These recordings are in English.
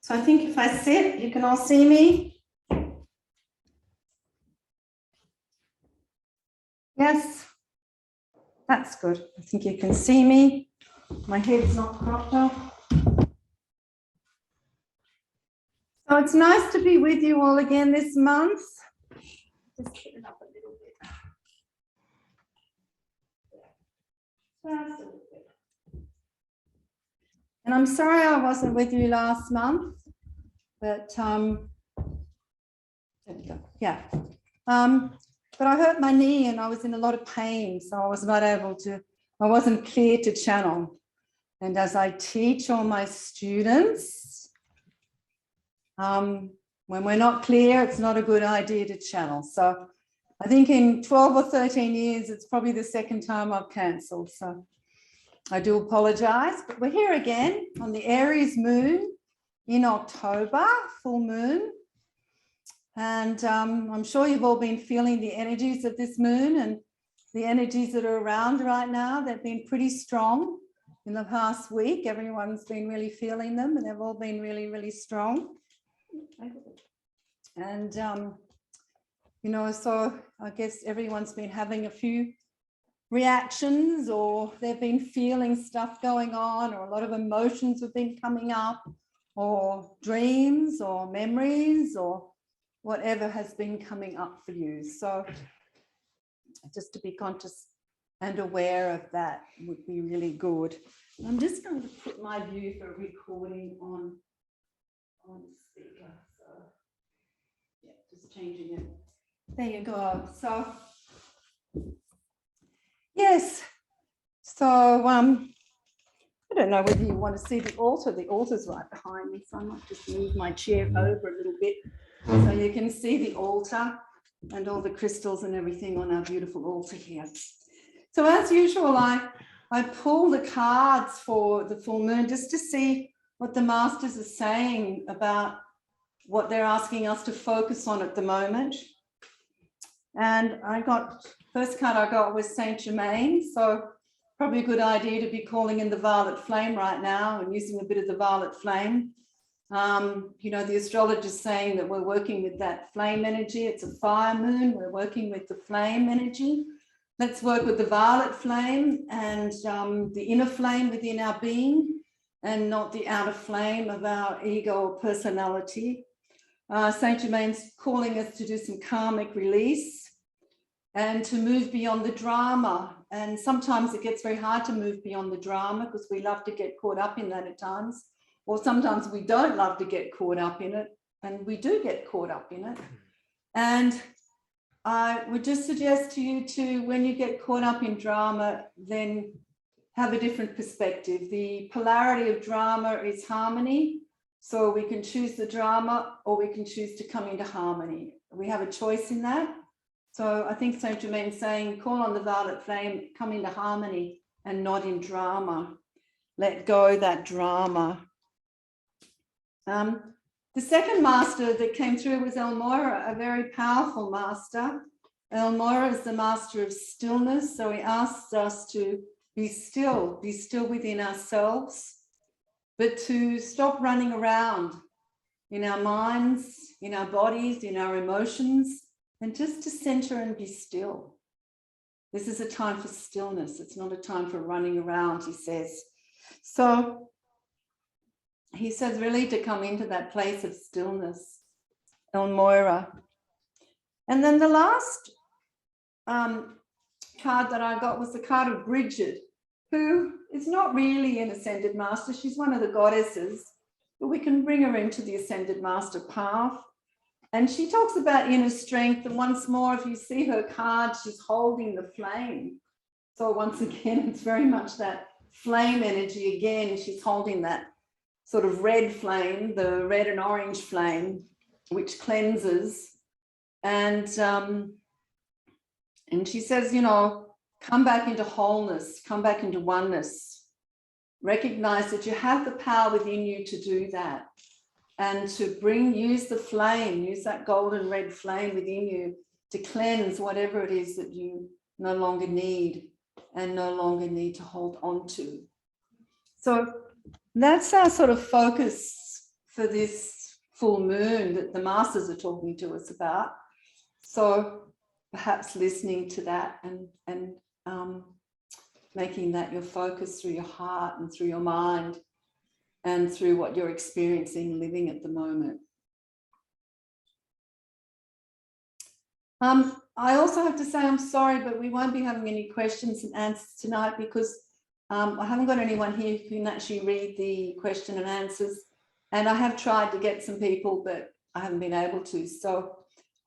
So I think if I sit, you can all see me. Yes, that's good. I think you can see me. My head's not cropped up. So it's nice to be with you all again this month. Just put it up a little bit. And I'm sorry I wasn't with you last month, but there we go. Yeah. But I hurt my knee and I was in a lot of pain, so I was not able to, I wasn't clear to channel. And as I teach all my students, when we're not clear, it's not a good idea to channel. So I think in 12 or 13 years, it's probably the second time I've cancelled. So I do apologize, but we're here again on the Aries moon in October, full moon. And I'm sure you've all been feeling the energies of this moon and the energies that are around right now. They've been pretty strong in the past week. Everyone's been really feeling them and they've all been really, really strong. And, you know, so I guess everyone's been having a few reactions, or they've been feeling stuff going on, or a lot of emotions have been coming up, or dreams or memories or whatever has been coming up for you. So just to be conscious and aware of that would be really good. I'm just going to put my view for recording on speaker. So yeah, just changing it. There you go. So yes. So I don't know whether you want to see the altar. The altar's right behind me, so I might just move my chair over a little bit so you can see the altar and all the crystals and everything on our beautiful altar here. So as usual, I pull the cards for the full moon just to see what the masters are saying about what they're asking us to focus on at the moment. And first card I got was Saint Germain. So probably a good idea to be calling in the violet flame right now and using a bit of the violet flame. You know, the astrologer's saying that we're working with that flame energy. It's a fire moon. We're working with the flame energy. Let's work with the violet flame and the inner flame within our being, and not the outer flame of our ego or personality. Saint Germain's calling us to do some karmic release and to move beyond the drama. And sometimes it gets very hard to move beyond the drama because we love to get caught up in that at times. Or sometimes we don't love to get caught up in it, and we do get caught up in it. And I would just suggest to you to, when you get caught up in drama, then have a different perspective. The polarity of drama is harmony. So we can choose the drama or we can choose to come into harmony. We have a choice in that. So I think Saint Germain's saying, call on the violet flame, come into harmony and not in drama. Let go that drama. The second master that came through was El Moira, a very powerful master. El Moira is the master of stillness. So he asks us to be still within ourselves, but to stop running around in our minds, in our bodies, in our emotions, and just to center and be still. This is a time for stillness. It's not a time for running around, he says. So he says really to come into that place of stillness, El Moira. And then the last card that I got was the card of Bridget, who is not really an ascended master. She's one of the goddesses, but we can bring her into the ascended master path. And she talks about inner strength. And once more, if you see her card, she's holding the flame. So once again, it's very much that flame energy again. She's holding that sort of red flame, the red and orange flame, which cleanses. And she says, you know, come back into wholeness, come back into oneness. Recognize that you have the power within you to do that. And to use the flame, use that golden red flame within you to cleanse whatever it is that you no longer need and no longer need to hold on to. So that's our sort of focus for this full moon that the masters are talking to us about. So perhaps listening to that and making that your focus through your heart and through your mind and through what you're experiencing living at the moment. I also have to say I'm sorry, but we won't be having any questions and answers tonight because I haven't got anyone here who can actually read the question and answers. And I have tried to get some people, but I haven't been able to. So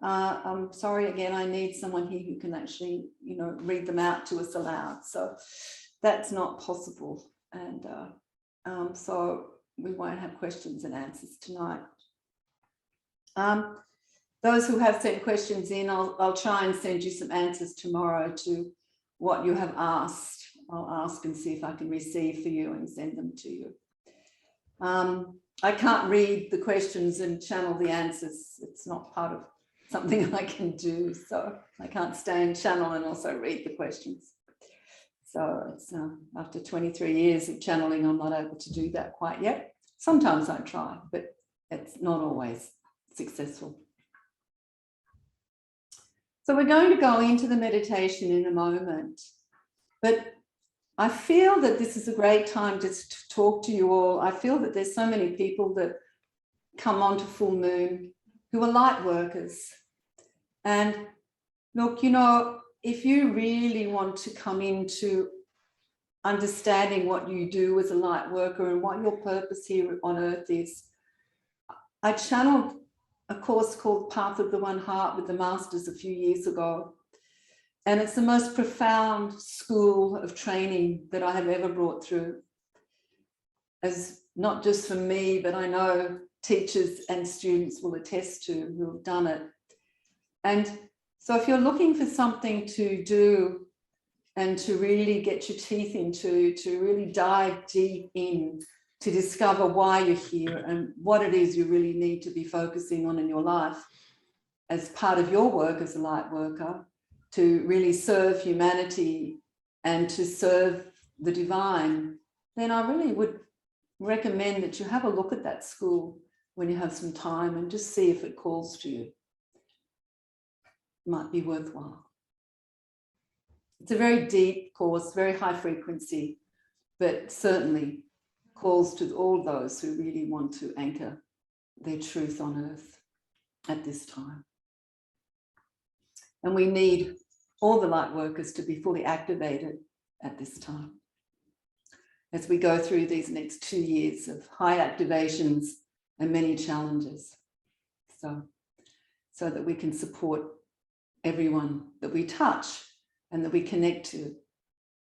I'm sorry again, I need someone here who can actually, you know, read them out to us aloud. So that's not possible. And so we won't have questions and answers tonight. Those who have sent questions in, I'll try and send you some answers tomorrow to what you have asked. I'll ask and see if I can receive for you and send them to you. I can't read the questions and channel the answers. It's not part of something I can do. So I can't stay in channel and also read the questions. So it's after 23 years of channeling, I'm not able to do that quite yet. Sometimes I try, but it's not always successful. So we're going to go into the meditation in a moment, but I feel that this is a great time just to talk to you all. I feel that there's so many people that come onto full moon who are light workers. And look, you know, if you really want to come into understanding what you do as a light worker and what your purpose here on earth is, I channeled a course called Path of the One Heart with the Masters a few years ago. And it's the most profound school of training that I have ever brought through, as not just for me, but I know teachers and students will attest to who have done it. And so if you're looking for something to do and to really get your teeth into, to really dive deep in, to discover why you're here and what it is you really need to be focusing on in your life as part of your work as a light worker, to really serve humanity and to serve the divine, then I really would recommend that you have a look at that school when you have some time and just see if it calls to you. It might be worthwhile. It's a very deep course, very high frequency, but certainly calls to all those who really want to anchor their truth on earth at this time. And we need all the light workers to be fully activated at this time as we go through these next 2 years of high activations and many challenges. So that we can support everyone that we touch and that we connect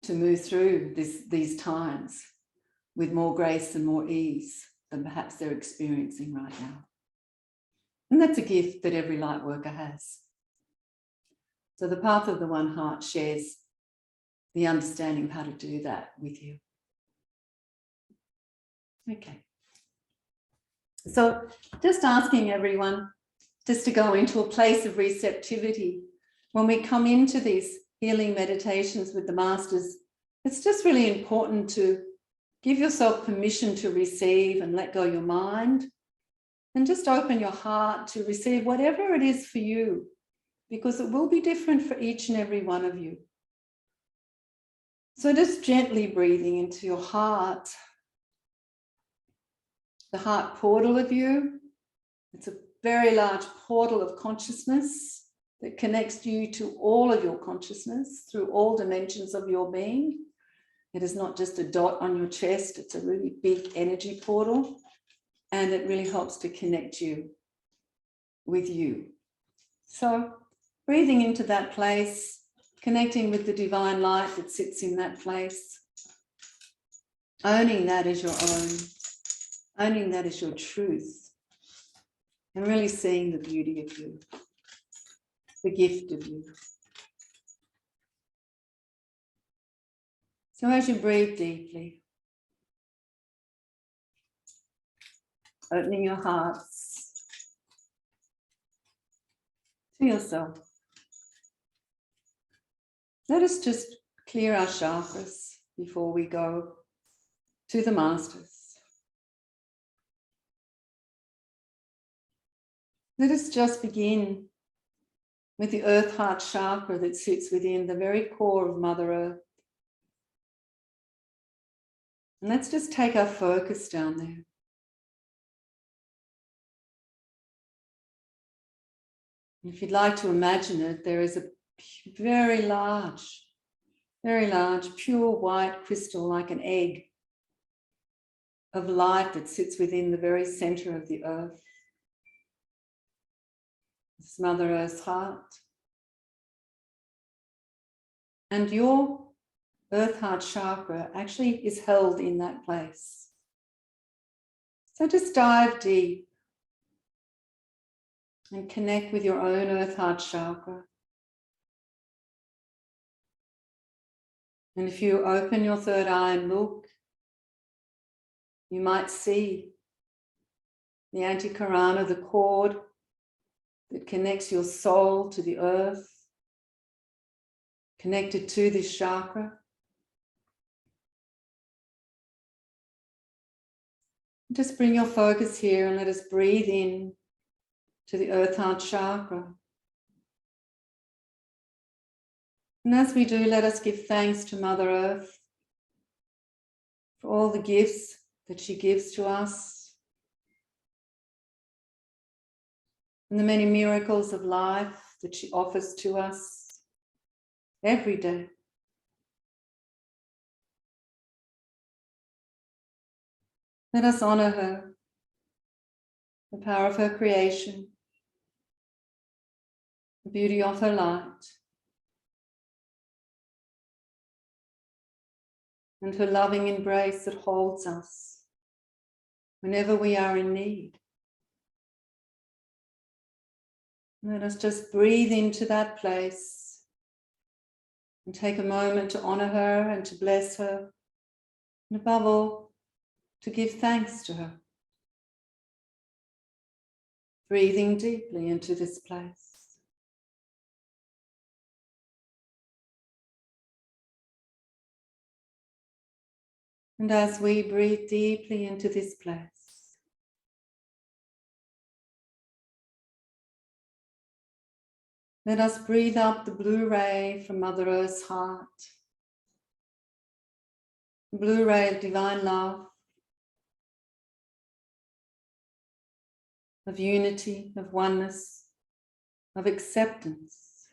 to move through these times with more grace and more ease than perhaps they're experiencing right now. And that's a gift that every light worker has. So the Path of the One Heart shares the understanding of how to do that with you. Okay. So just asking everyone just to go into a place of receptivity. When we come into these healing meditations with the masters, it's just really important to give yourself permission to receive and let go your mind and just open your heart to receive whatever it is for you, because it will be different for each and every one of you. So just gently breathing into your heart, the heart portal of you. It's a very large portal of consciousness that connects you to all of your consciousness through all dimensions of your being. It is not just a dot on your chest, it's a really big energy portal, and it really helps to connect you with you. So breathing into that place, connecting with the divine light that sits in that place, owning that as your own, owning that as your truth, and really seeing the beauty of you, the gift of you. So as you breathe deeply, opening your hearts to yourself, let us just clear our chakras before we go to the masters. Let us just begin with the earth heart chakra that sits within the very core of Mother Earth. And let's just take our focus down there. If you'd like to imagine it, there is a very large, pure white crystal like an egg of light that sits within the very center of the earth. It's Mother Earth's heart. And your earth heart chakra actually is held in that place. So just dive deep and connect with your own earth heart chakra. And if you open your third eye and look, you might see the antikarana, the cord that connects your soul to the earth, connected to this chakra. Just bring your focus here and let us breathe in to the earth heart chakra. And as we do, let us give thanks to Mother Earth for all the gifts that she gives to us and the many miracles of life that she offers to us every day. Let us honor her, the power of her creation, the beauty of her light, and her loving embrace that holds us whenever we are in need. Let us just breathe into that place and take a moment to honor her and to bless her, and above all, to give thanks to her. Breathing deeply into this place. And as we breathe deeply into this place, let us breathe up the blue ray from Mother Earth's heart. The blue ray of divine love, of unity, of oneness, of acceptance.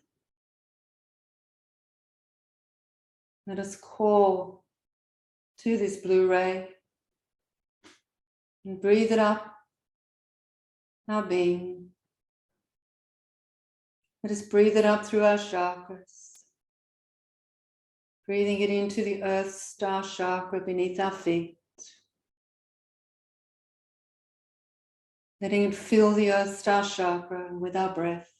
Let us call to this blue ray and breathe it up our being. Let us breathe it up through our chakras, breathing it into the earth star chakra beneath our feet, letting it fill the earth star chakra with our breath.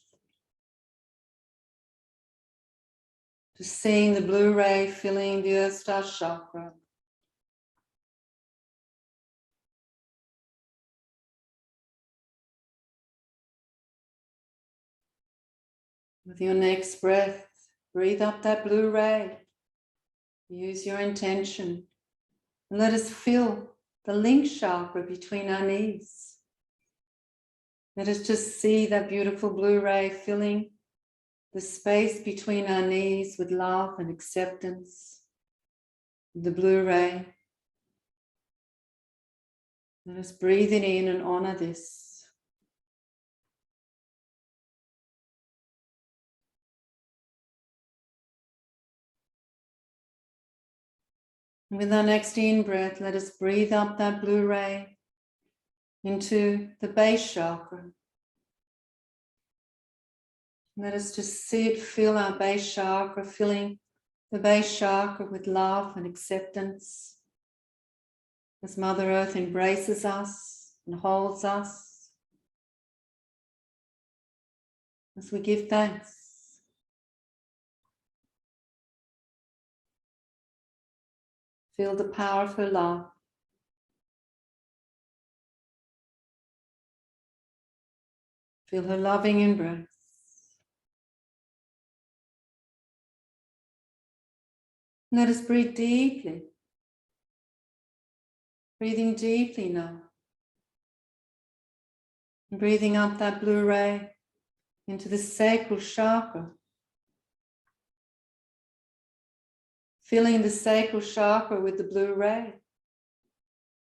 Just seeing the blue ray filling the earth star chakra. With your next breath, breathe up that blue ray. Use your intention and let us fill the link chakra between our knees. Let us just see that beautiful blue ray filling the space between our knees with love and acceptance. The blue ray. Let us breathe it in and honor this. With our next in-breath, let us breathe up that blue ray into the base chakra. Let us just see it fill our base chakra, filling the base chakra with love and acceptance. As Mother Earth embraces us and holds us. As we give thanks. Feel the power of her love. Feel her loving embrace. Let us breathe deeply. Breathing deeply now. And breathing up that blue ray into the sacral chakra. Filling the sacral chakra with the blue ray.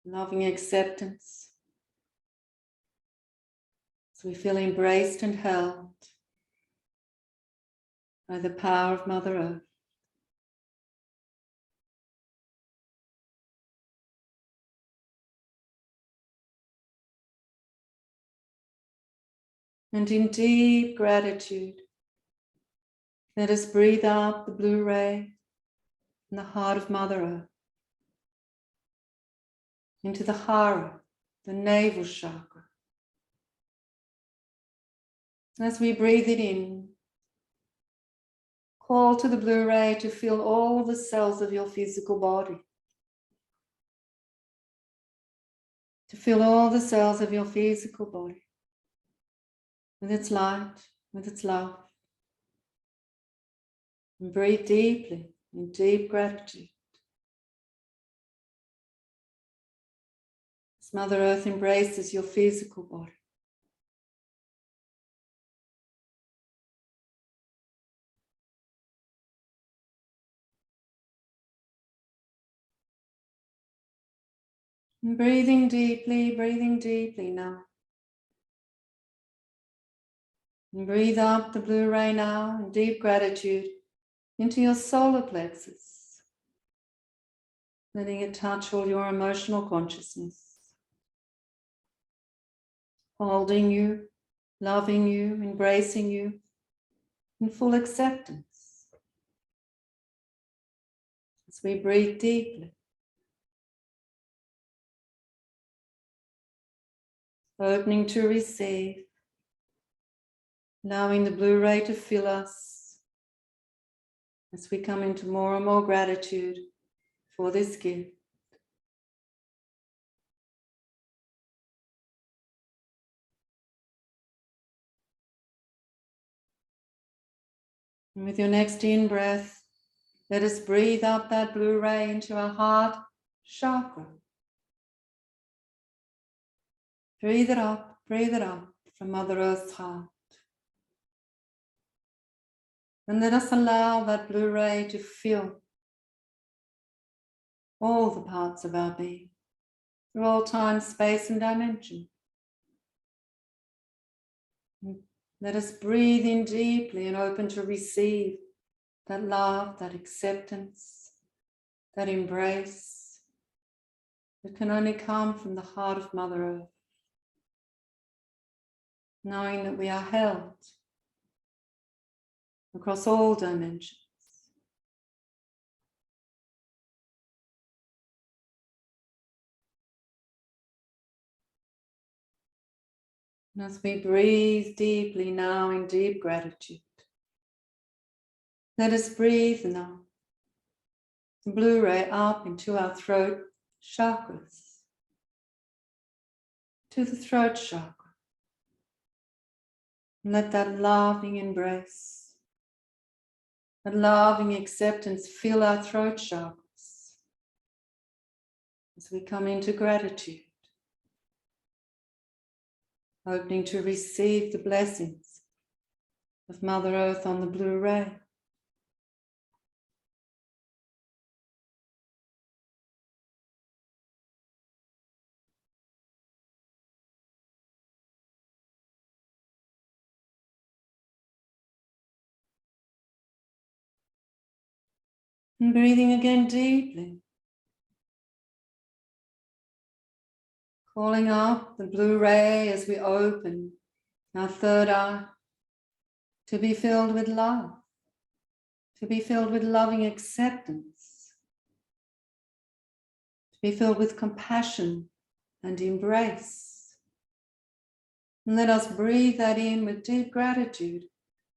Loving acceptance. So we feel embraced and held by the power of Mother Earth. And in deep gratitude, let us breathe out the blue ray in the heart of Mother Earth, into the hara, the navel chakra. As we breathe it in, call to the blue ray to fill all the cells of your physical body. To fill all the cells of your physical body with its light, with its love. And breathe deeply in deep gratitude. As Mother Earth embraces your physical body. And breathing deeply now. And breathe up the blue ray now in deep gratitude into your solar plexus, letting it touch all your emotional consciousness, holding you, loving you, embracing you in full acceptance. As we breathe deeply, opening to receive, allowing the blue ray to fill us as we come into more and more gratitude for this gift. And with your next in-breath, let us breathe up that blue ray into our heart chakra. Breathe it up from Mother Earth's heart. And let us allow that blue ray to fill all the parts of our being, through all time, space, and dimension. And let us breathe in deeply and open to receive that love, that acceptance, that embrace that can only come from the heart of Mother Earth. Knowing that we are held across all dimensions. And as we breathe deeply now in deep gratitude, let us breathe now the blue ray up into our throat chakras, to the throat chakra. And let that loving embrace, that loving acceptance fill our throat chakras as we come into gratitude, opening to receive the blessings of Mother Earth on the blue ray. And breathing again deeply. Calling up the blue ray as we open our third eye to be filled with love, to be filled with loving acceptance, to be filled with compassion and embrace. And let us breathe that in with deep gratitude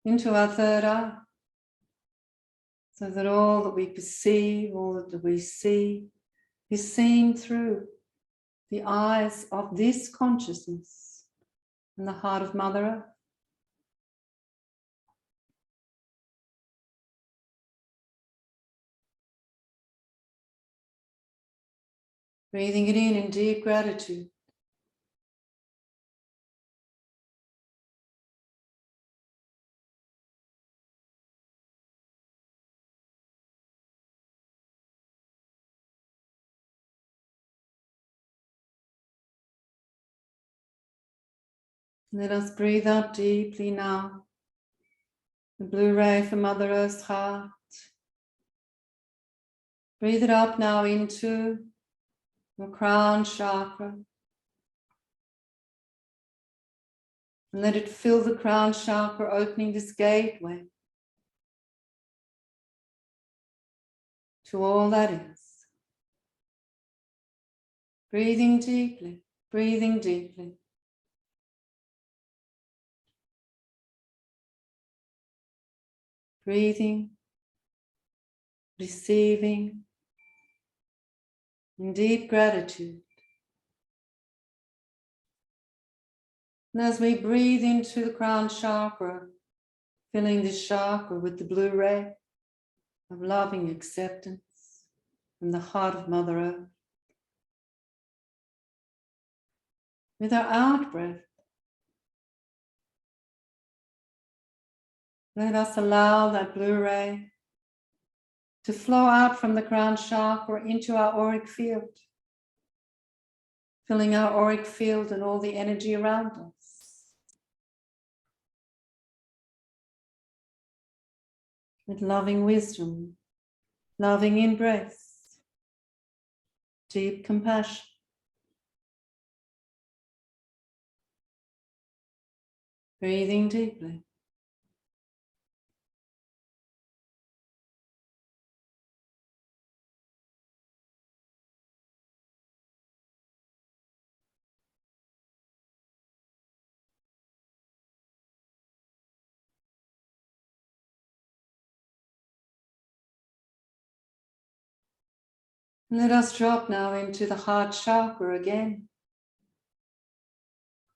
into our third eye, so that all that we perceive, all that we see, is seen through the eyes of this consciousness and the heart of Mother Earth. Breathing it in deep gratitude. Let us breathe out deeply now. The blue ray from Mother Earth's heart. Breathe it up now into your crown chakra. And let it fill the crown chakra, opening this gateway to all that is. Breathing deeply, breathing deeply. Breathing, receiving, in deep gratitude. And as we breathe into the crown chakra, filling this chakra with the blue ray of loving acceptance from the heart of Mother Earth, with our out breath, let us allow that blue ray to flow out from the crown chakra into our auric field, filling our auric field and all the energy around us with loving wisdom, loving embrace, deep compassion. Breathing deeply. Let us drop now into the heart chakra again,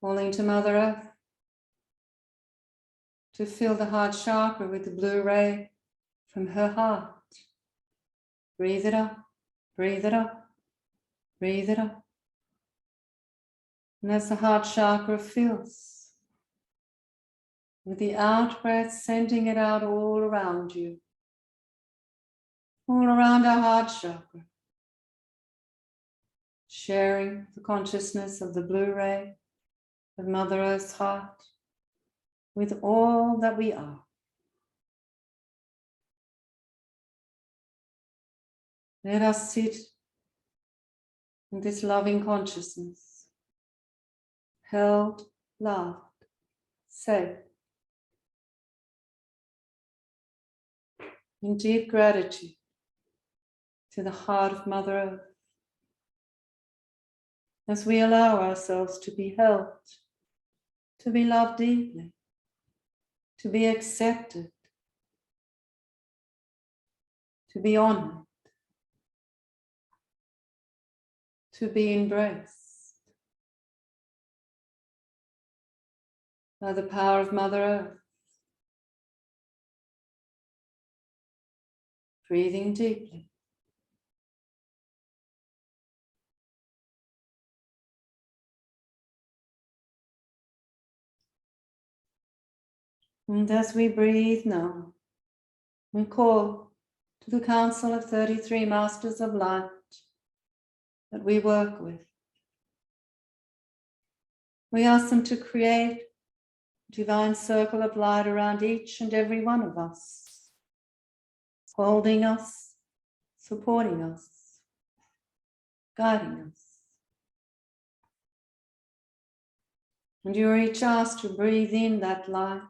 calling to Mother Earth to fill the heart chakra with the blue ray from her heart. Breathe it up, breathe it up, breathe it up. And as the heart chakra fills, with the out breath, sending it out all around you, all around our heart chakra, sharing the consciousness of the blue ray of Mother Earth's heart with all that we are. Let us sit in this loving consciousness, held, loved, safe, in deep gratitude to the heart of Mother Earth, as we allow ourselves to be held, to be loved deeply, to be accepted, to be honored, to be embraced by the power of Mother Earth. Breathing deeply. And as we breathe now, we call to the Council of 33 Masters of Light that we work with. We ask them to create a divine circle of light around each and every one of us, holding us, supporting us, guiding us. And you're each asked to breathe in that light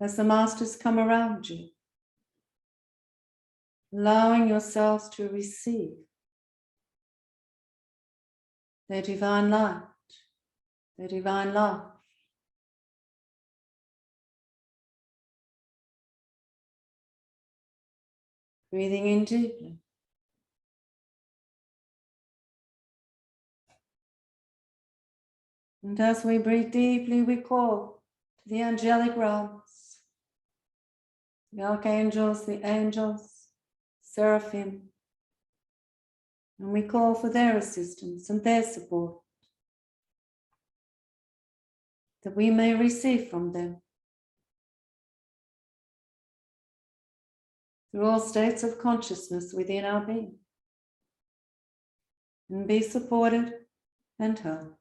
as the Masters come around you, allowing yourselves to receive their divine light, their divine love. Breathing in deeply. And as we breathe deeply, we call to the angelic realms, the archangels, the angels, seraphim, and we call for their assistance and their support, that we may receive from them through all states of consciousness within our being, and be supported and helped.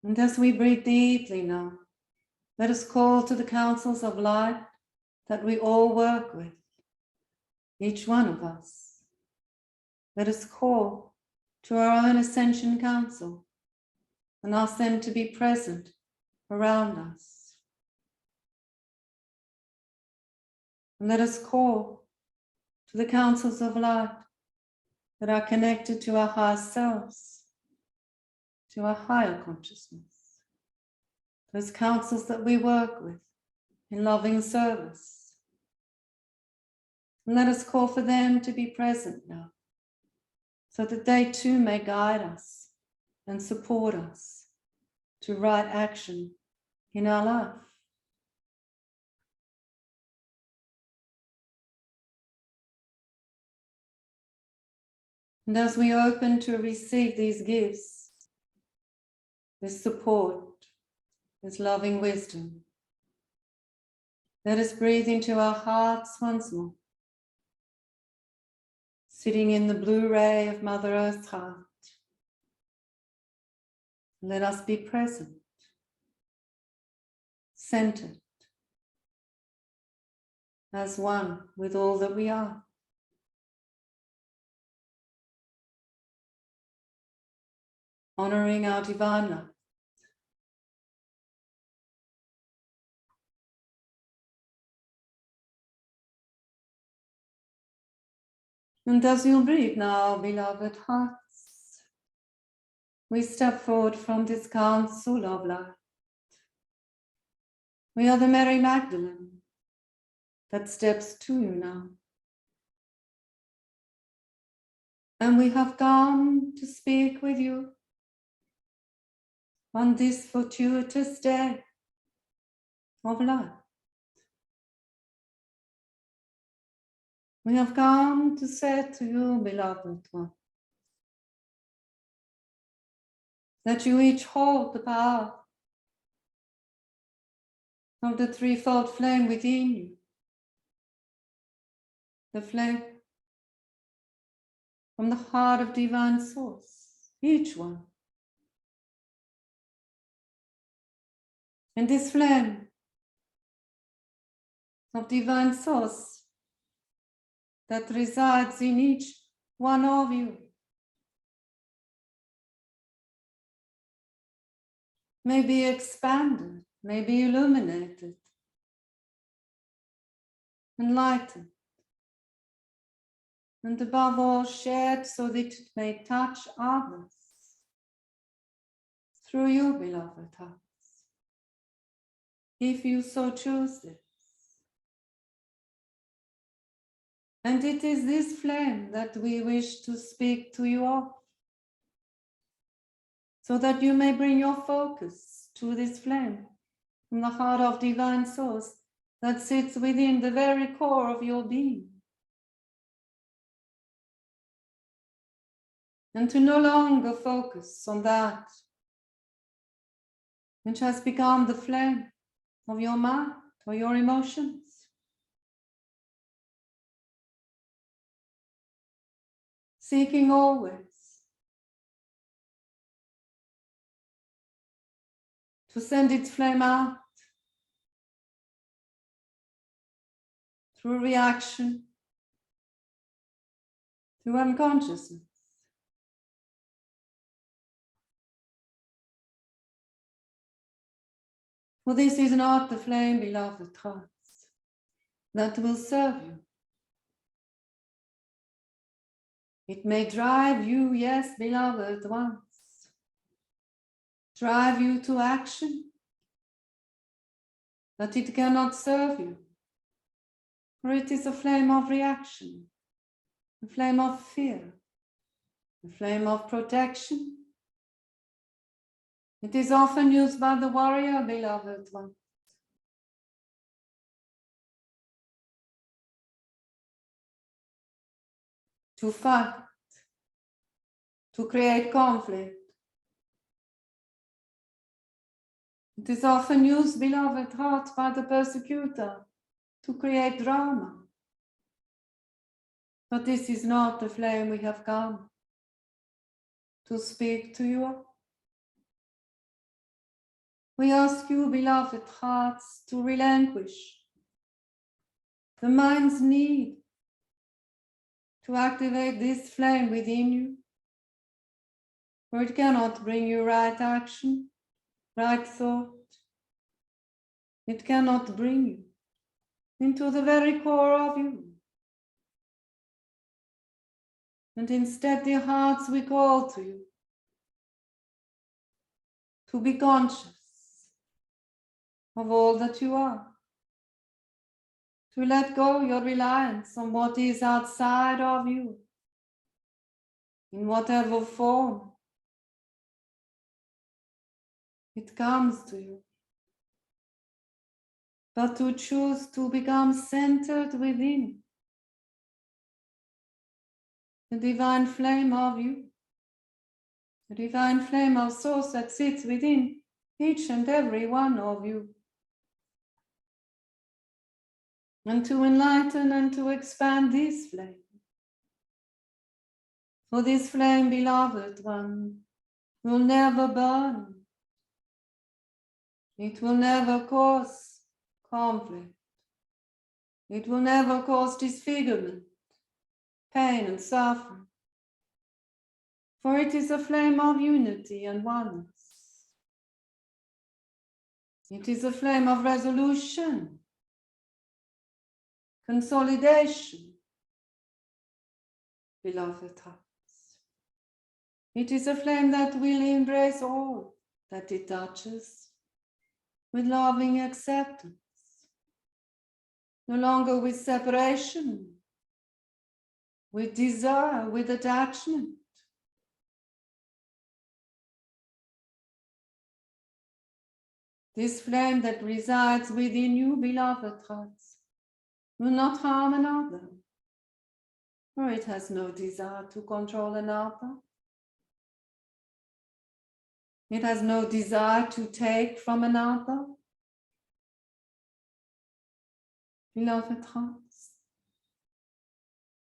And as we breathe deeply now, let us call to the councils of light that we all work with, each one of us. Let us call to our own Ascension Council and ask them to be present around us. And let us call to the councils of light that are connected to our higher selves, to our higher consciousness. Those councils that we work with in loving service. And let us call for them to be present now, so that they too may guide us and support us to right action in our life. And as we open to receive these gifts, this support, this loving wisdom, let us breathe into our hearts once more, sitting in the blue ray of Mother Earth's heart. Let us be present, centered, as one with all that we are. Honoring our divine light. And as you breathe now, beloved hearts, we step forward from this council of light. We are the Mary Magdalene that steps to you now. And we have come to speak with you on this fortuitous day of life. We have come to say to you, beloved one, that you each hold the power of the threefold flame within you. The flame from the heart of divine source, each one. And this flame of divine source that resides in each one of you may be expanded, may be illuminated, enlightened, and above all shared so that it may touch others through you, beloved hearts, if you so choose this. And it is this flame that we wish to speak to you all, so that you may bring your focus to this flame from the heart of divine source that sits within the very core of your being. And to no longer focus on that which has become the flame of your mind or your emotions. Seeking always to send its flame out through reaction, through unconsciousness. For this is not the flame, beloved hearts, that will serve you. It may drive you, yes, beloved ones, drive you to action, but it cannot serve you, for it is a flame of reaction, a flame of fear, a flame of protection. It is often used by the warrior, beloved one. To fight, to create conflict. It is often used, beloved heart, by the persecutor to create drama. But this is not the flame we have come to speak to you. We ask you, beloved hearts, to relinquish the mind's need to activate this flame within you, for it cannot bring you right action, right thought. It cannot bring you into the very core of you. And instead, dear hearts, we call to you to be conscious of all that you are, to let go your reliance on what is outside of you, in whatever form it comes to you, but to choose to become centered within the divine flame of you, the divine flame of source that sits within each and every one of you, and to enlighten and to expand this flame. For this flame, beloved one, will never burn. It will never cause conflict. It will never cause disfigurement, pain and suffering. For it is a flame of unity and oneness. It is a flame of resolution, consolidation, beloved hearts. It is a flame that will embrace all that it touches with loving acceptance, no longer with separation, with desire, with attachment. This flame that resides within you, beloved hearts, will not harm another, for it has no desire to control another. It has no desire to take from another. Beloved hearts,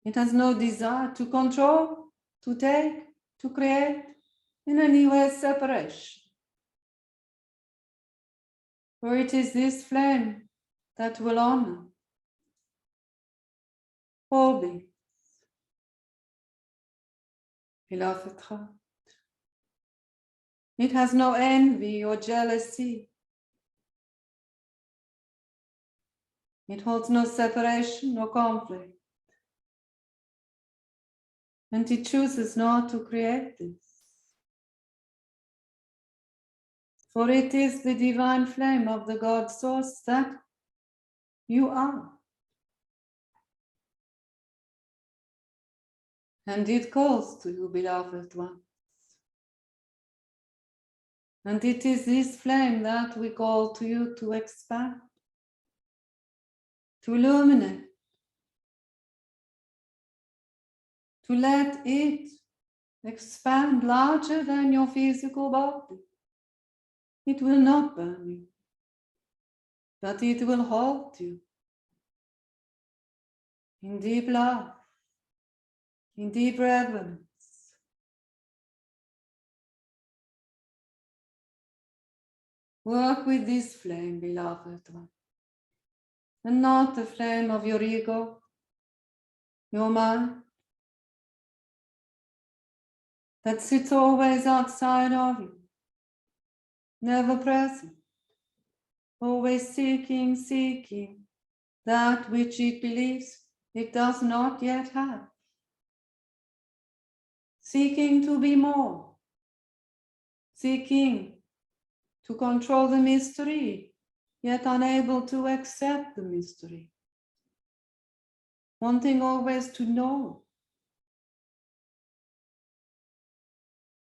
it has no desire to control, to take, to create in any way separation. For it is this flame that will honor all beings. Beloved heart, it has no envy or jealousy. It holds no separation or conflict. And it chooses not to create this. For it is the divine flame of the God source that you are. And it calls to you, beloved ones. And it is this flame that we call to you to expand, to illuminate, to let it expand larger than your physical body. It will not burn you, but it will hold you in deep love, in deep reverence. Work with this flame, beloved one, and not the flame of your ego, your mind, that sits always outside of you, never present, always seeking that which it believes it does not yet have, seeking to be more, seeking to control the mystery, yet unable to accept the mystery, wanting always to know.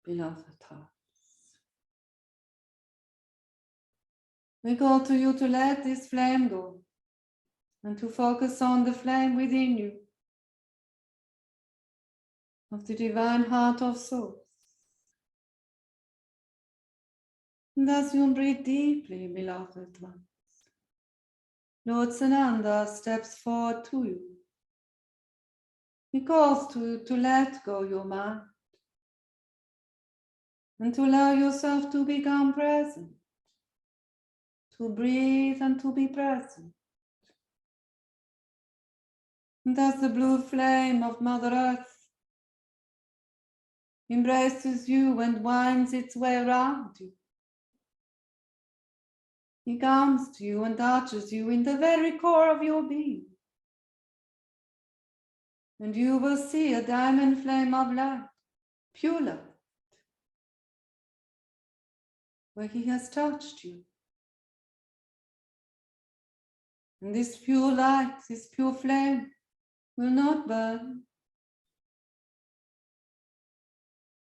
Beloved hearts, we call to you to let this flame go and to focus on the flame within you of the divine heart of source. And as you breathe deeply, beloved ones, Lord Sananda steps forward to you. He calls to you to let go your mind and to allow yourself to become present to breathe and to be present. And as the blue flame of Mother Earth embraces you and winds its way around you, he comes to you and touches you in the very core of your being. And you will see a diamond flame of light, pure light, where he has touched you. And this pure light, this pure flame, will not burn,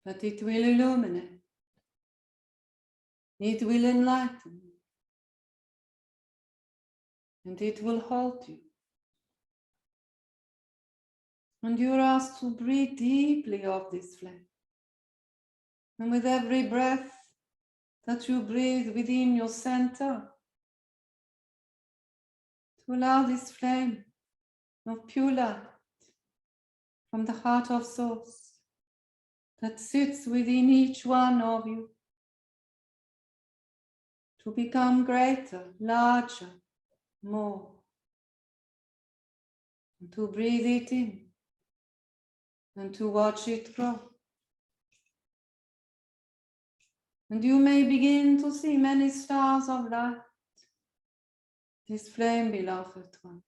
but it will illuminate. It will enlighten. And it will hold you. And you're asked to breathe deeply of this flame. And with every breath that you breathe within your center, to allow this flame of pure light from the heart of source that sits within each one of you to become greater, larger, more. And to breathe it in and to watch it grow. And you may begin to see many stars of light, this flame, beloved one.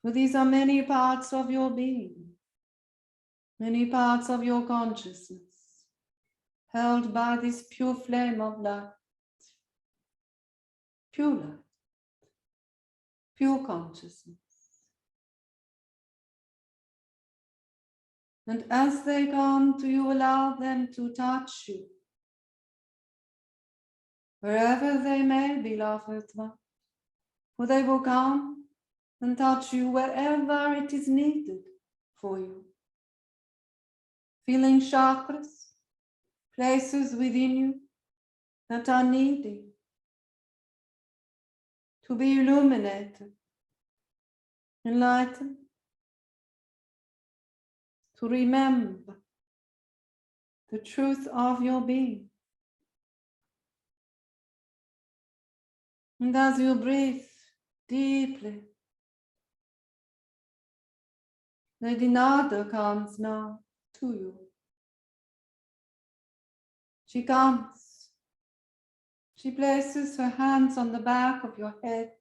For these are many parts of your being, many parts of your consciousness, held by this pure flame of light, pure consciousness. And as they come to you, allow them to touch you, wherever they may, beloved one, for they will come and touch you wherever it is needed for you. Feeling chakras, places within you that are needing to be illuminated, enlightened, to remember the truth of your being. And as you breathe deeply, Lady Nada comes now to you. She comes. She places her hands on the back of your head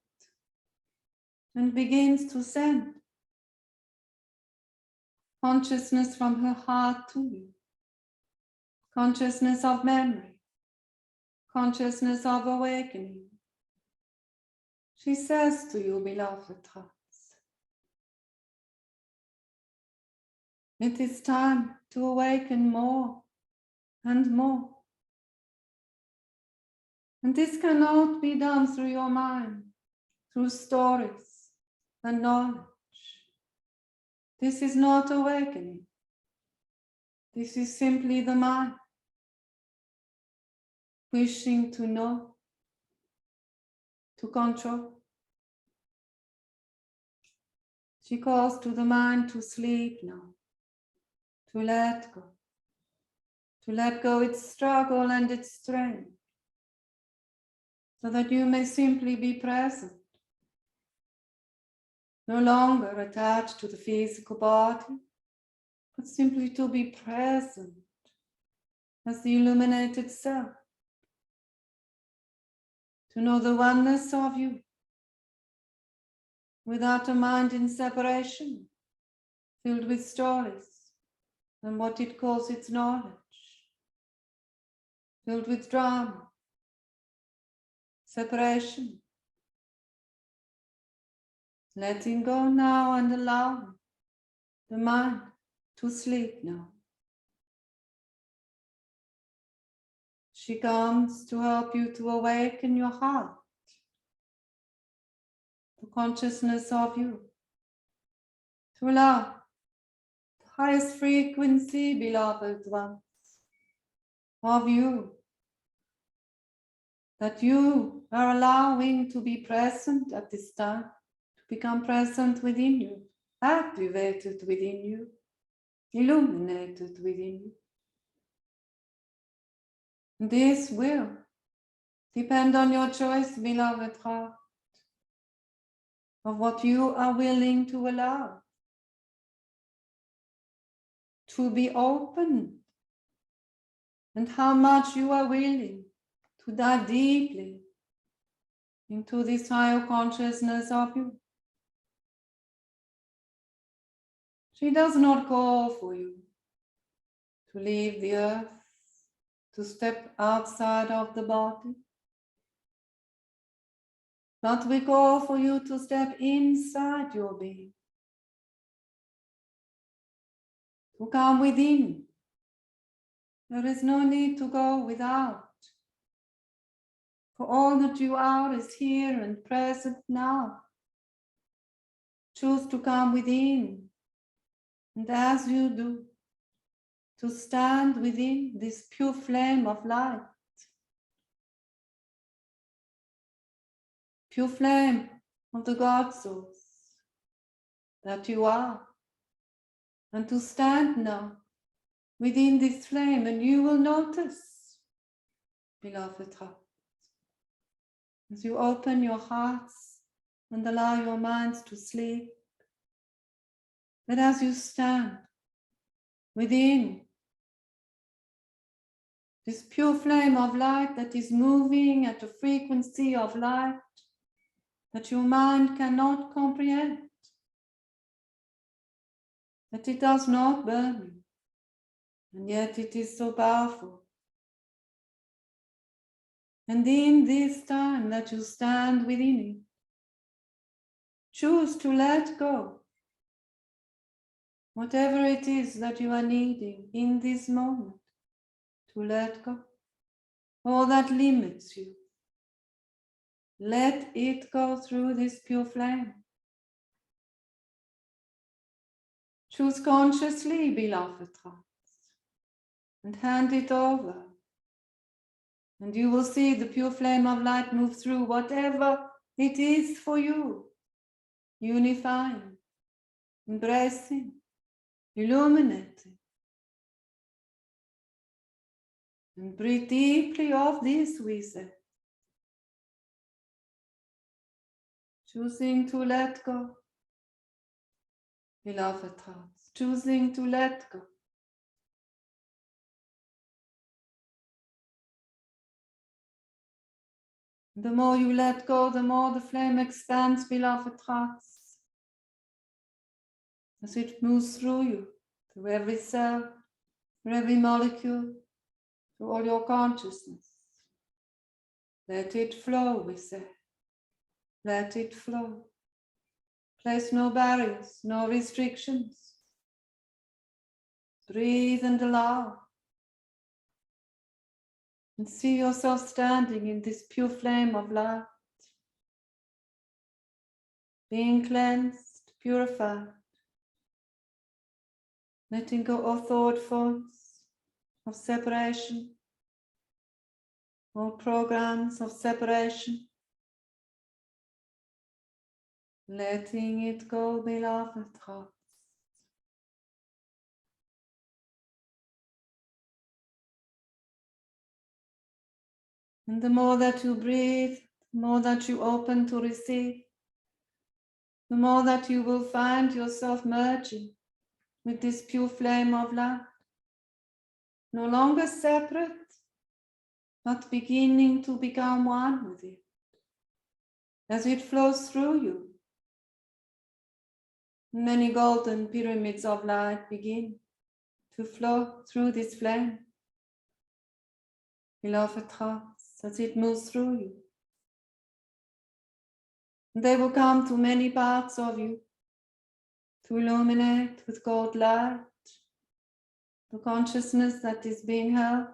and begins to send consciousness from her heart to you. Consciousness of memory, consciousness of awakening. She says to you, beloved hearts, it is time to awaken more and more. And this cannot be done through your mind, through stories and knowledge. This is not awakening. This is simply the mind wishing to know, to control. She calls to the mind to sleep now, to let go its struggle and its strength, so that you may simply be present, no longer attached to the physical body, but simply to be present as the illuminated self, to know the oneness of you, without a mind in separation, filled with stories and what it calls its knowledge, filled with drama, separation. Letting go now and allowing the mind to sleep now. She comes to help you to awaken your heart, the consciousness of you, to allow the highest frequency, beloved ones, of you, that you are allowing to be present at this time, to become present within you, activated within you, illuminated within you. This will Depend on your choice, beloved heart, of what you are willing to allow, to be open, and how much you are willing to dive deeply into this higher consciousness of you. She does not call for you to leave the earth, to step outside of the body, but we call for you to step inside your being, to come within. There is no need to go without, for all that you are is here and present now. Choose to come within, and as you do, to stand within this pure flame of light, pure flame of the God source that you are, and to stand now within this flame, and you will notice, beloved heart, as you open your hearts and allow your minds to sleep, that as you stand within this pure flame of light that is moving at a frequency of light that your mind cannot comprehend, that it does not burn you, and yet it is so powerful. And in this time that you stand within it, choose to let go whatever it is that you are needing in this moment, to let go all that limits you. Let it go through this pure flame. Choose consciously, beloved hearts, and hand it over. And you will see the pure flame of light move through whatever it is for you, unifying, embracing, illuminating. And breathe deeply of this, we say. Choosing to let go, beloved hearts, choosing to let go. The more you let go, the more the flame expands, beloved hearts, as it moves through you, through every cell, through every molecule, through all your consciousness. Let it flow, we say. Let it flow. Place no barriers, no restrictions. Breathe and allow. And see yourself standing in this pure flame of light, being cleansed, purified, letting go of thought forms of separation, all programs of separation, letting it go, beloved hearts. And the more that you breathe, the more that you open to receive, the more that you will find yourself merging with this pure flame of light, no longer separate, but beginning to become one with it. As it flows through you, many golden pyramids of light begin to flow through this flame, beloved hearts, as it moves through you. They will come to many parts of you to illuminate with gold light the consciousness that is being held,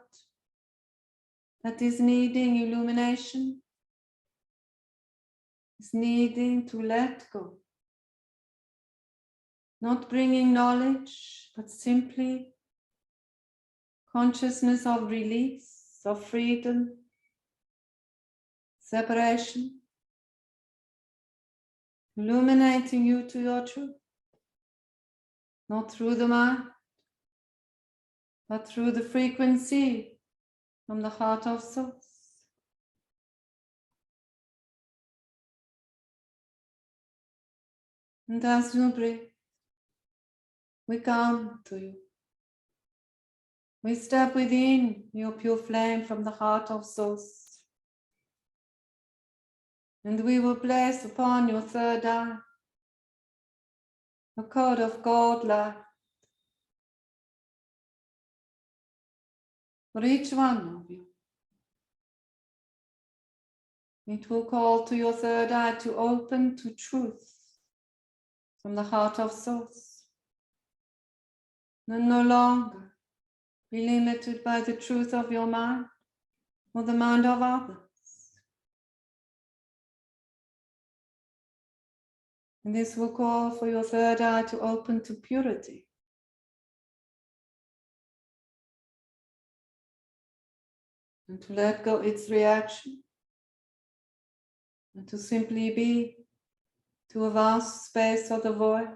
that is needing illumination, is needing to let go. Not bringing knowledge, but simply consciousness of release, of freedom, separation, illuminating you to your truth, not through the mind, but through the frequency from the heart of source. And as you breathe, we come to you. We step within your pure flame from the heart of source. And we will place upon your third eye a coat of gold light for each one of you. It will call to your third eye to open to truth from the heart of source, and no longer be limited by the truth of your mind or the mind of others. And this will call for your third eye to open to purity. And to let go its reaction. And to simply be to a vast space of the void.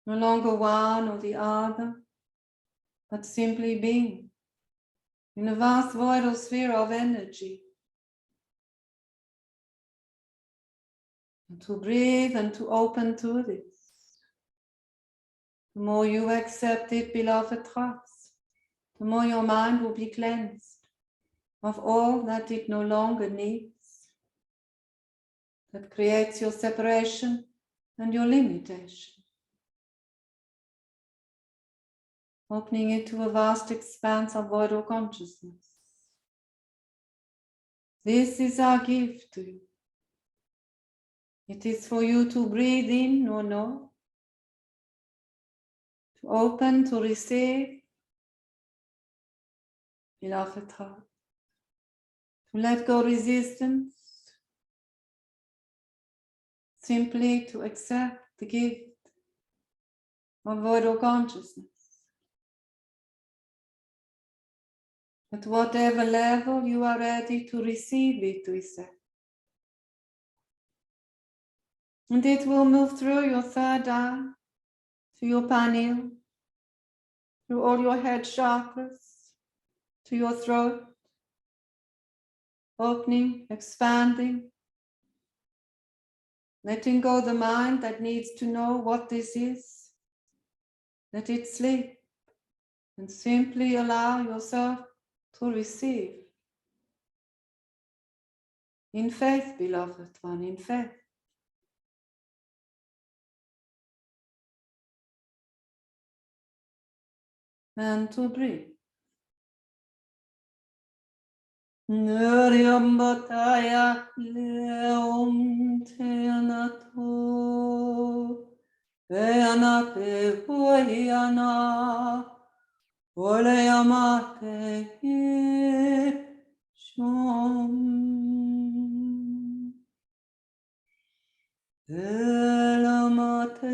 No longer one or the other, but simply being in a vast void or sphere of energy. And to breathe and to open to this. The more you accept it, beloved trust, the more your mind will be cleansed of all that it no longer needs, that creates your separation and your limitation. Opening it to a vast expanse of void or consciousness. This is our gift to you. It is for you to breathe in or no, to open, to receive, beloved heart, to let go resistance, simply to accept the gift of void or consciousness. At whatever level you are ready to receive it, we say. And it will move through your third eye, to your pineal, through all your head chakras, to your throat, opening, expanding, letting go the mind that needs to know what this is. Let it sleep and simply allow yourself to receive. In faith, beloved one, in faith. And to breathe. Nuriambataya leum teanato Veanate Hoyana Oleyamate Shom Elamate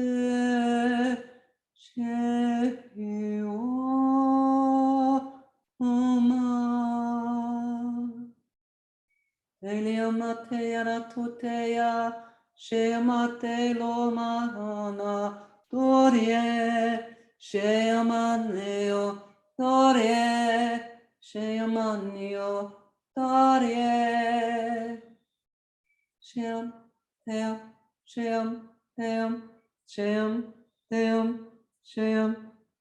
Shehio Oma Eliamate Yaratuteya Sheamate Lomahana Dorie Sheamaneo Dorie Sheamaneo Dorie Sheam Theum Sheam Theum Sheam Theum Sheam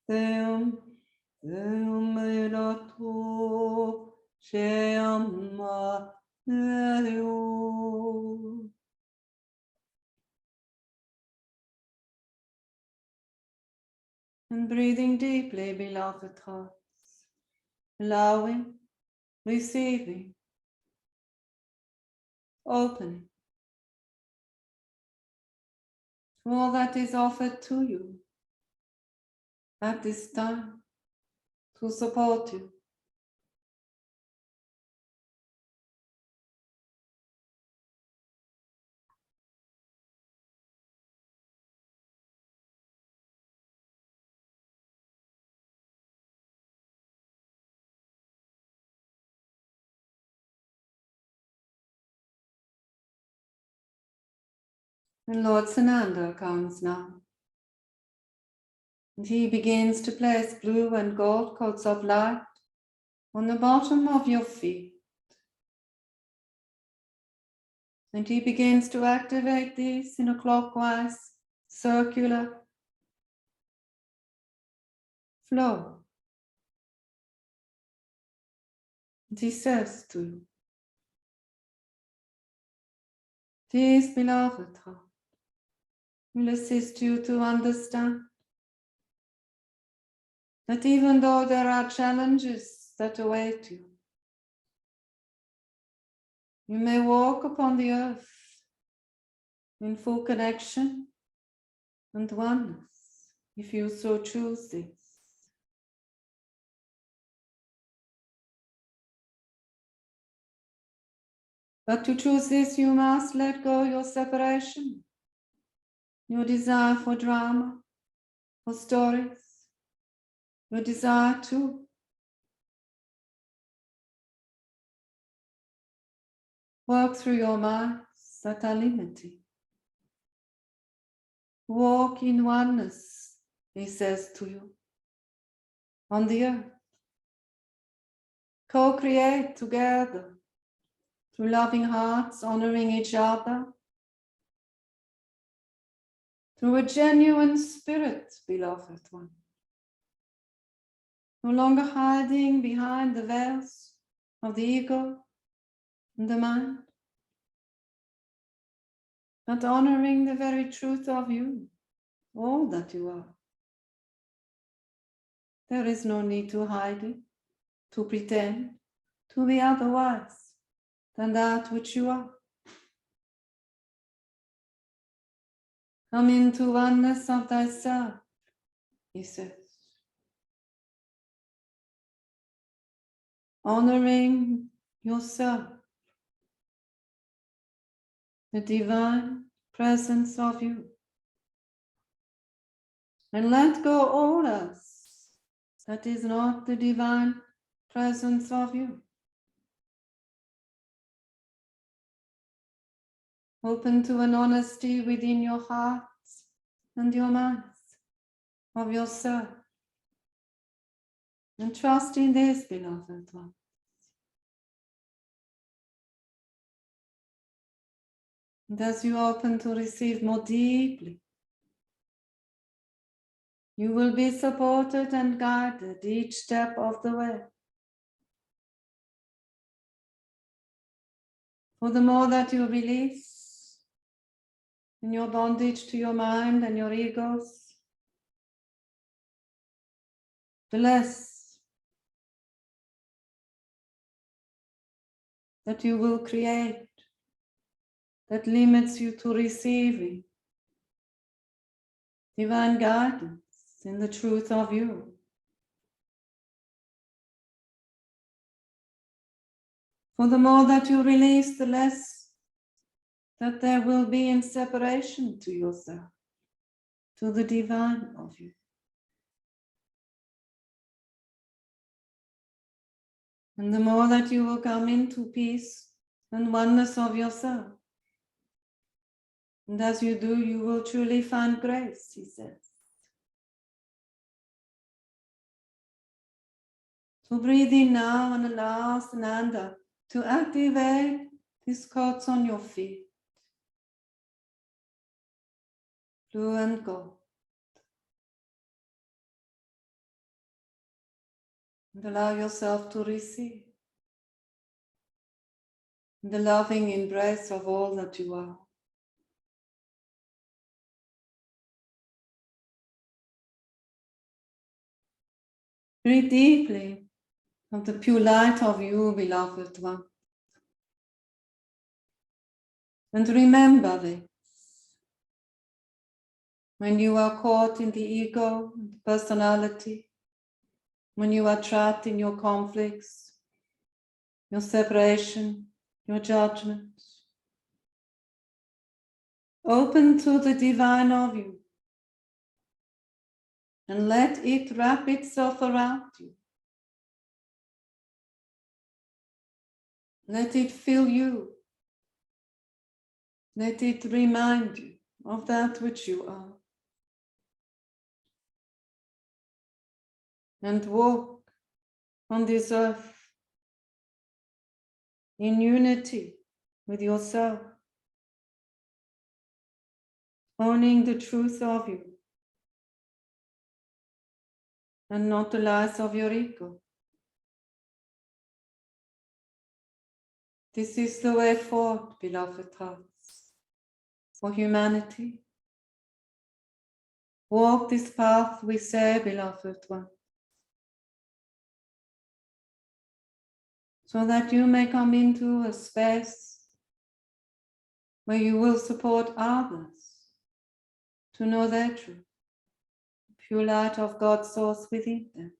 Theum Theum Elatu Sheama And breathing deeply, beloved hearts, allowing, receiving, opening to all that is offered to you at this time to support you. And Lord Sananda comes now. And he begins to place blue and gold coats of light on the bottom of your feet. And he begins to activate these in a clockwise, circular flow. And he says to you, this beloved heart will assist you to understand that even though there are challenges that await you, you may walk upon the earth in full connection and oneness, if you so choose this. But to choose this, you must let go your separation, your desire for drama, for stories, your desire to work through your minds that are limiting. Walk in oneness, he says to you, on the earth. Co-create together through loving hearts, honoring each other, through a genuine spirit, beloved one. No longer hiding behind the veils of the ego and the mind, but honoring the very truth of you, all that you are. There is no need to hide it, to pretend, to be otherwise than that which you are. Come into oneness of thyself, he says. Honoring yourself, the divine presence of you. And let go all else that is not the divine presence of you. Open to an honesty within your hearts and your minds of yourself. And trust in this, beloved one. And as you open to receive more deeply, you will be supported and guided each step of the way. For the more that you release in your bondage to your mind and your egos, the less that you will create that limits you to receiving divine guidance in the truth of you. For the more that you release, the less that there will be in separation to yourself, to the divine of you. And the more that you will come into peace and oneness of yourself. And as you do, you will truly find grace, he says. So breathe in now and allow Sananda to activate these cords on your feet. Blue and gold. And allow yourself to receive the loving embrace of all that you are. Breathe deeply of the pure light of you, beloved one. And remember this. When you are caught in the ego, the personality, when you are trapped in your conflicts, your separation, your judgments, open to the divine of you and let it wrap itself around you. Let it fill you. Let it remind you of that which you are. And walk on this earth in unity with yourself owning the truth of you and not the lies of your ego. This is the way forward, beloved hearts, for humanity. Walk this path, we say, beloved one, so that you may come into a space where you will support others to know their truth, the pure light of God's source within them,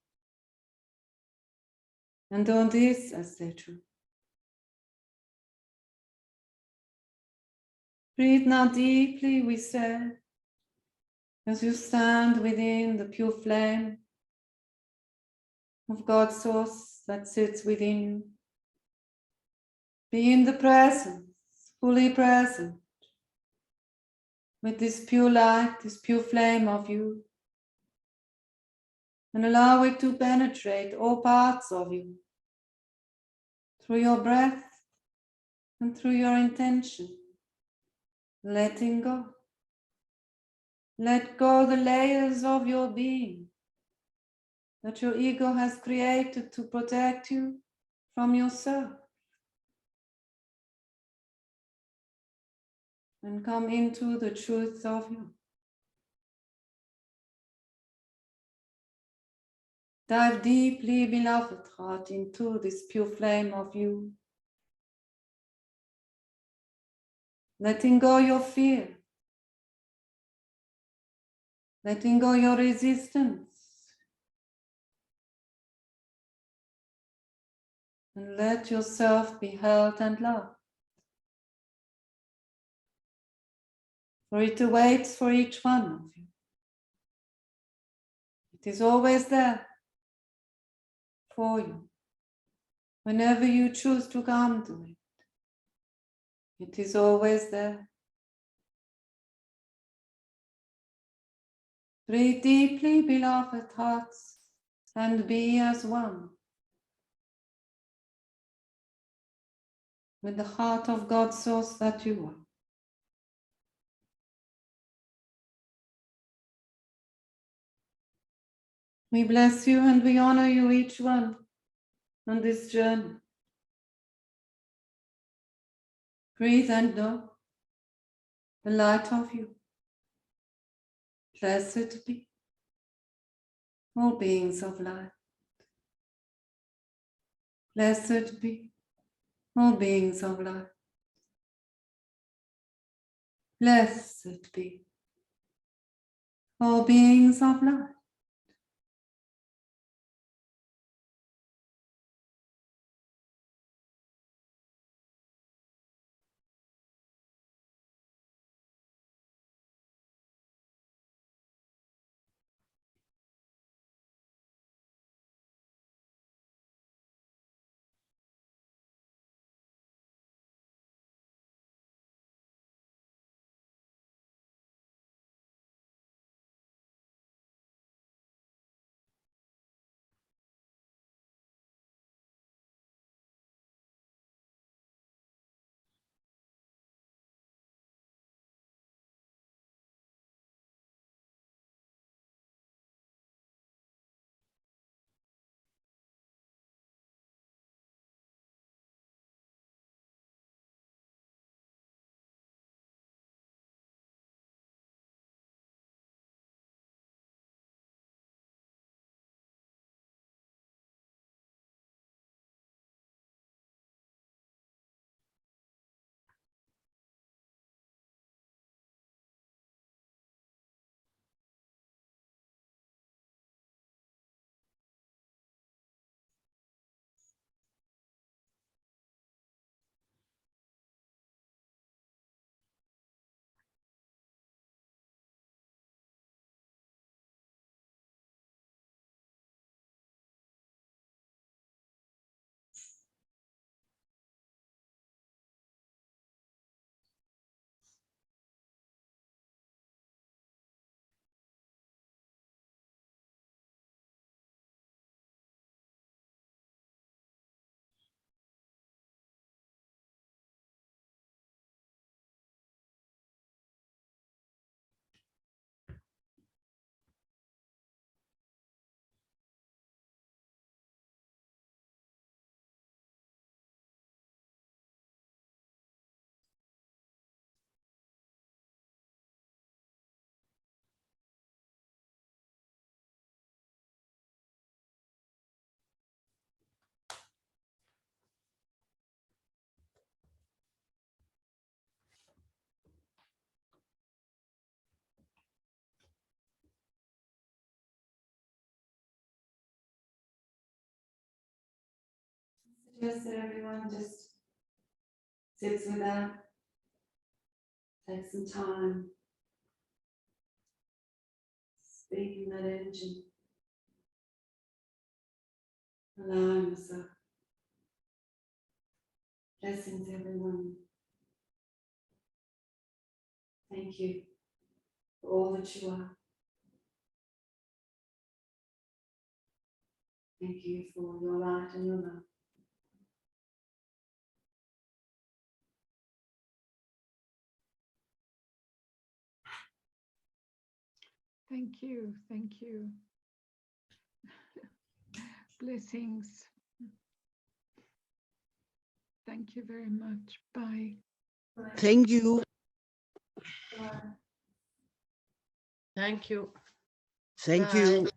and own this as their truth. Breathe now deeply, we say, as you stand within the pure flame of God's source that sits within you. Be in the presence, fully present, with this pure light, this pure flame of you, and allow it to penetrate all parts of you, through your breath and through your intention, letting go. Let go the layers of your being that your ego has created to protect you from yourself. And come into the truth of you. Dive deeply, beloved heart, into this pure flame of you. Letting go your fear. Letting go your resistance. And let yourself be held and loved. For it awaits for each one of you. It is always there for you. Whenever you choose to come to it, it is always there. Breathe deeply, beloved hearts, and be as one with the heart of God's source that you are. We bless you and we honor you, each one, on this journey. Breathe and know the light of you. Blessed be all beings of light. Blessed be all beings of light. Blessed be all beings of light. suggest that everyone just sits with that. Take some time. Speaking that energy. Allowing yourself. Blessings, everyone. Thank you for all that you are. Thank you for your light and your love. Thank you. Thank you. Blessings. Thank you very much. Bye. Thank you. Bye. Thank you. Thank Bye. you.